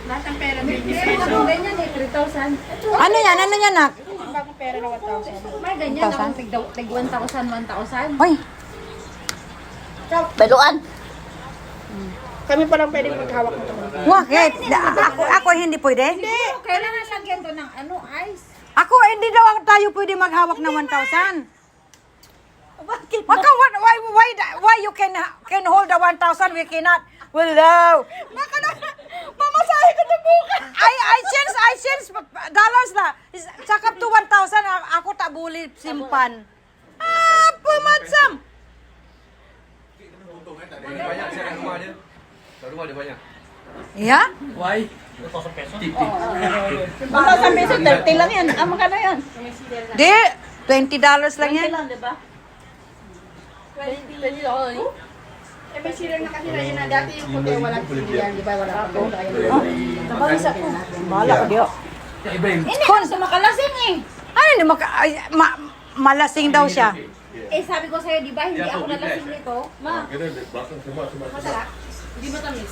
Lahat ng pera, 20 pesos. Ganyan eh, 3,000. Ano yan? Ano yan, nak? Bagong pera na 1,000. May ganyan ako, tig 1,000, 1,000. Hoy, Baluan. Kami pa lang pwedeng maghawak ng kamay. bakit? Ako hindi pwede? Kailangan lagyan to ng ice. Ako, hindi daw tayo pwede maghawak ng 1,000. Bakit? Why you can hold the 1,000, we cannot? Hello. Mamasahe ko na bukas. I change dollars na. Sakap to 1,000, ako tabuli simpan. Pumatsam. Banyak saya kat rumah dia. Kat rumah dia banyak. Ya? Why? 1,000 pesos. Tip tip. 1,000 pesos, 30 lang yan. Ah, magkano yan? Di, $20 lang yan. 30 lang, di ba? 20 dollars. Eh, may silang na kasi na yun na dati yung puti, walang silihan, di ba? Walang puti. Tabangis ako. Bahala ko diyo. Iba yung Hindi kasi makalasing eh. Ano, malasing daw siya. Eh sabi ko sa'yo, di ba, hindi ako nalasing nito. Ma, belakang semua. masarap. Hindi matamis.